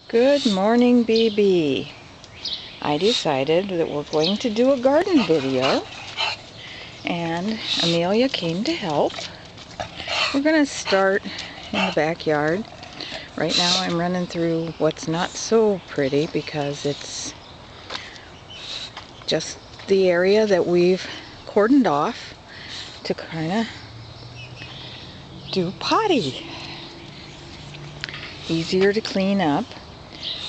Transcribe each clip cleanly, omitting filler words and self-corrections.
Good morning, BB. I decided that we're going to do a garden video, and Amelia came to help. We're going to start in the backyard. Right now I'm running through what's not so pretty because it's just the area that we've cordoned off to kind of do potty. Easier to clean up.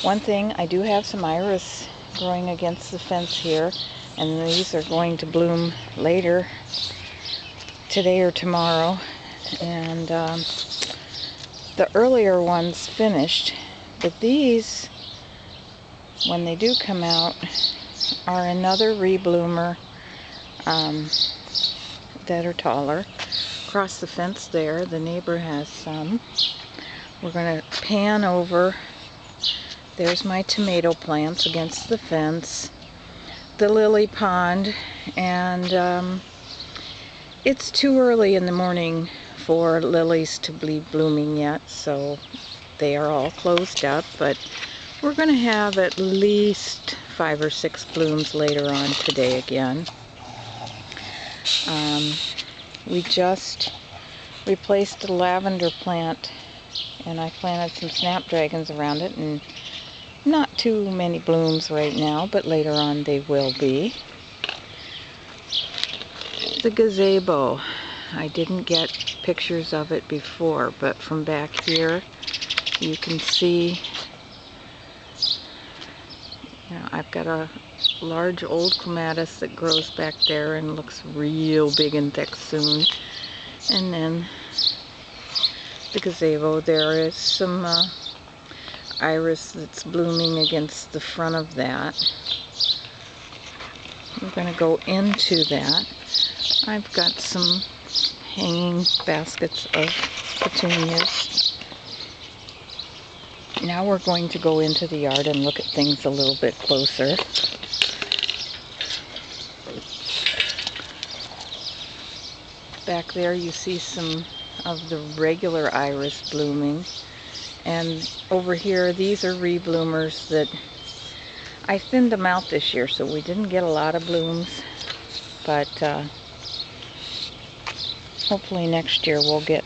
One thing, I do have some iris growing against the fence here, and these are going to bloom later today or tomorrow. And the earlier ones finished, but these, when they do come out, are another rebloomer that are taller. Across the fence there, the neighbor has some. We're going to pan over. There's my tomato plants against the fence, the lily pond, and it's too early in the morning for lilies to be blooming yet, so they are all closed up, but we're going to have at least 5 or 6 blooms later on today again. We just replaced a lavender plant, and I planted some snapdragons around it, and not too many blooms right now, but later on they will be. The gazebo, I didn't get pictures of it before, but from back here you can see, I've got a large old clematis that grows back there and looks real big and thick soon. And then the gazebo, there is some iris that's blooming against the front of that. We're going to go into that. I've got some hanging baskets of petunias. Now we're going to go into the yard and look at things a little bit closer. Back there you see some of the regular iris blooming. And over here, these are rebloomers that I thinned them out this year, so we didn't get a lot of blooms. But hopefully next year we'll get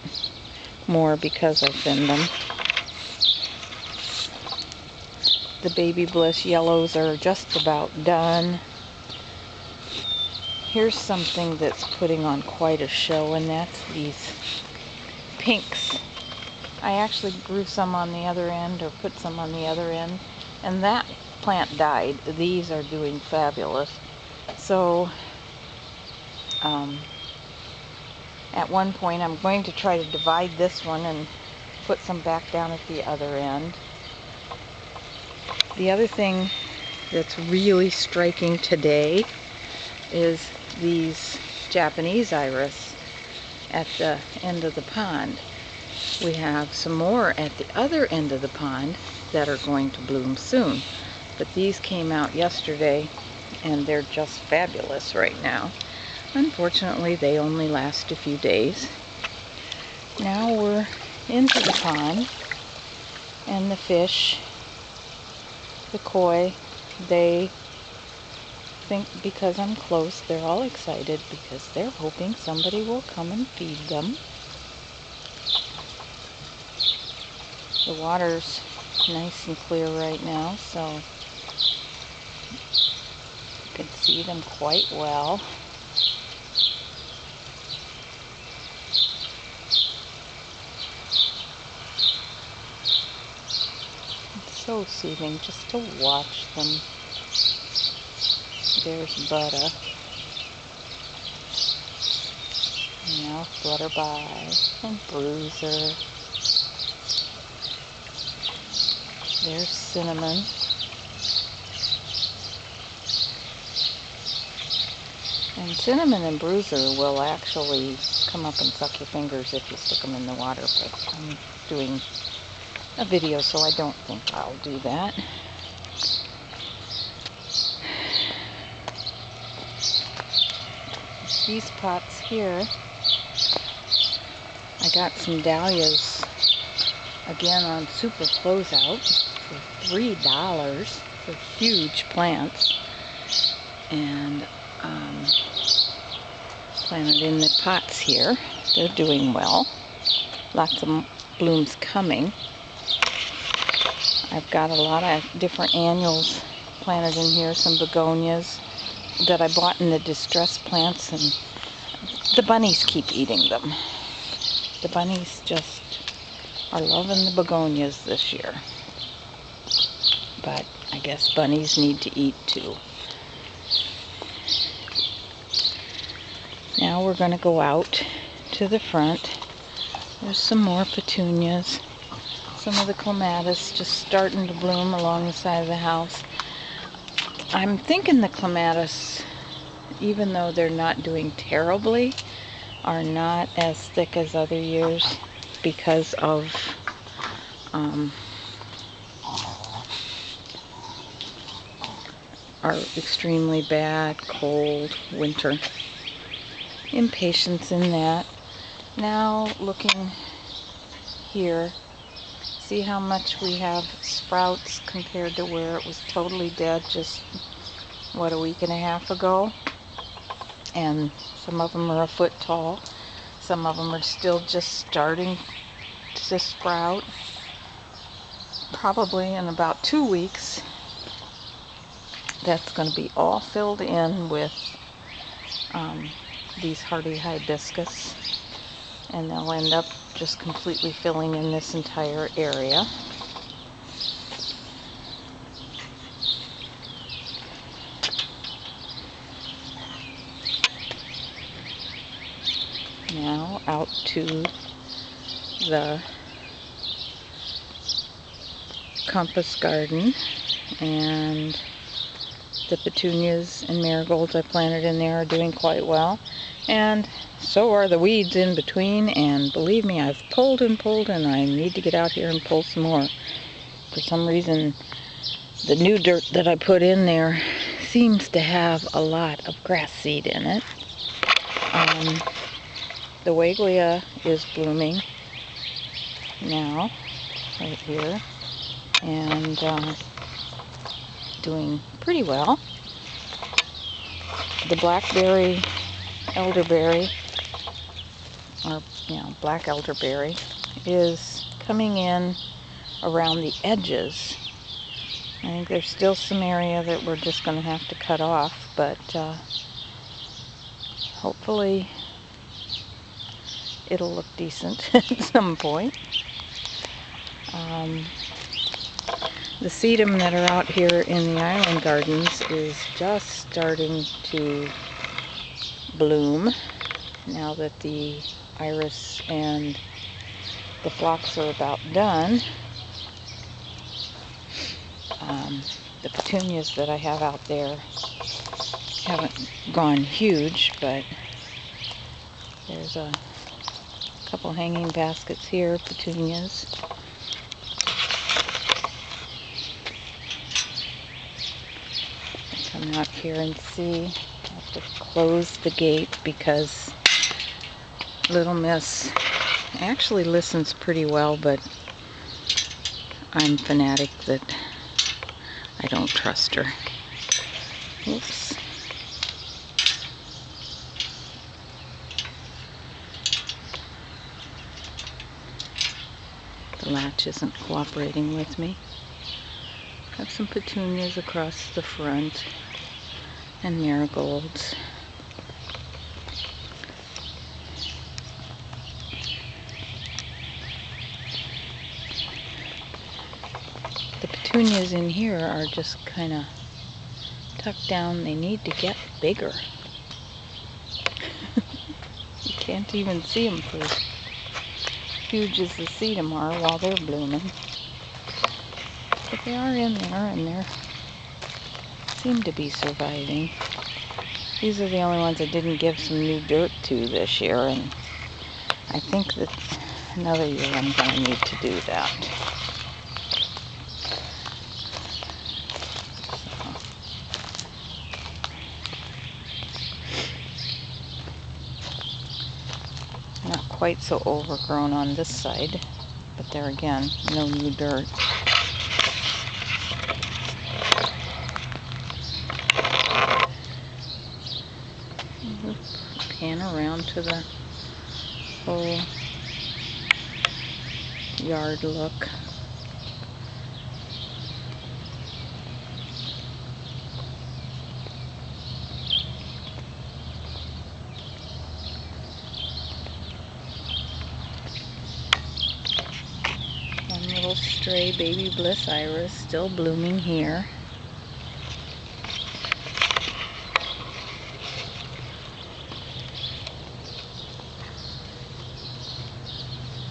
more because I thinned them. The Baby Bliss yellows are just about done. Here's something that's putting on quite a show, and that's these pinks. I actually grew some on the other end, or put some on the other end, and that plant died. These are doing fabulous. So at one point I'm going to try to divide this one and put some back down at the other end. The other thing that's really striking today is these Japanese iris at the end of the pond. We have some more at the other end of the pond that are going to bloom soon. But these came out yesterday, and they're just fabulous right now. Unfortunately, they only last a few days. Now we're into the pond, and the fish, the koi, they think because I'm close, they're all excited because they're hoping somebody will come and feed them. The water's nice and clear right now, so you can see them quite well. It's so soothing just to watch them. There's Buddha. Now Flutterby and Bruiser. There's Cinnamon. And Cinnamon and Bruiser will actually come up and suck your fingers if you stick them in the water, but I'm doing a video, so I don't think I'll do that. These pots here, I got some dahlias again on super closeout for $3 for huge plants, and planted in the pots here. They're doing well. Lots of blooms coming. I've got a lot of different annuals planted in here, some begonias that I bought in the distress plants, and the bunnies keep eating them. The bunnies just are loving the begonias this year. But I guess bunnies need to eat too. Now we're going to go out to the front. There's some more petunias. Some of the clematis just starting to bloom along the side of the house. I'm thinking the clematis, even though they're not doing terribly, are not as thick as other years because of our extremely bad cold winter. Impatience in that. Now looking here, see how much we have sprouts compared to where it was totally dead just, what, a week and a half ago? And some of them are a foot tall. Some of them are still just starting to sprout. Probably in about 2 weeks, that's going to be all filled in with these hardy hibiscus, and they'll end up just completely filling in this entire area. Now out to the compass garden, and the petunias and marigolds I planted in there are doing quite well, and so are the weeds in between. And believe me, I've pulled and pulled, and I need to get out here and pull some more. For some reason, the new dirt that I put in there seems to have a lot of grass seed in it. The Weiglia is blooming now, right here, and doing pretty well. The blackberry elderberry, or black elderberry, is coming in around the edges. I think there's still some area that we're just going to have to cut off, but hopefully it'll look decent at some point. The sedum that are out here in the island gardens is just starting to bloom now that the iris and the phlox are about done. The petunias that I have out there haven't gone huge, but there's a couple hanging baskets here, petunias. Come out here and see. I have to close the gate because Little Miss actually listens pretty well, but I'm fanatic that I don't trust her. Oops. The latch isn't cooperating with me. Have some petunias across the front and marigolds. The petunias in here are just kind of tucked down. They need to get bigger. You can't even see them for as huge as the sedum are while they're blooming. But they are in there, and they seem to be surviving. These are the only ones I didn't give some new dirt to this year, and I think that another year I'm going to need to do that. Not quite so overgrown on this side, but there again, no new dirt. to the whole yard look. One little stray baby bliss iris still blooming here.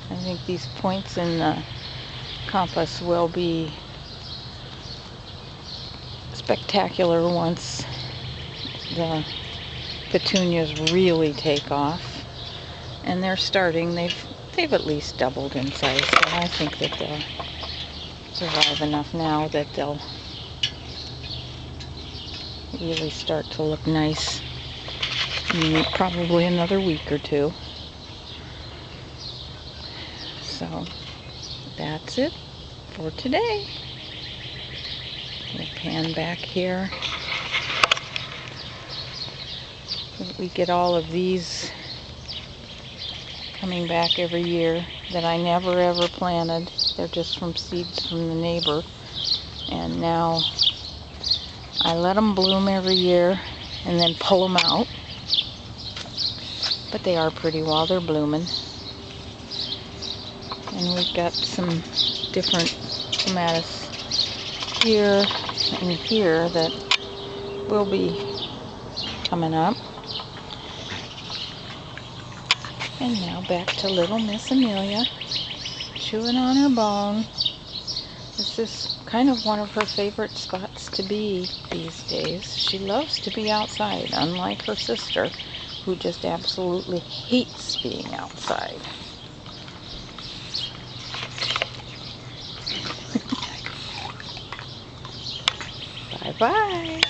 I think these points in the compass will be spectacular once the petunias really take off, and they're starting. They've at least doubled in size, so I think that they'll survive enough now that they'll really start to look nice in probably another week or two. So that's it for today. We'll pan back here. We get all of these coming back every year that I never ever planted. They're just from seeds from the neighbor. And now I let them bloom every year and then pull them out. But they are pretty while they're blooming. And we've got some different clematis here and here that will be coming up. And now back to little Miss Amelia, chewing on her bone. This is kind of one of her favorite spots to be these days. She loves to be outside, unlike her sister, who just absolutely hates being outside. Bye-bye.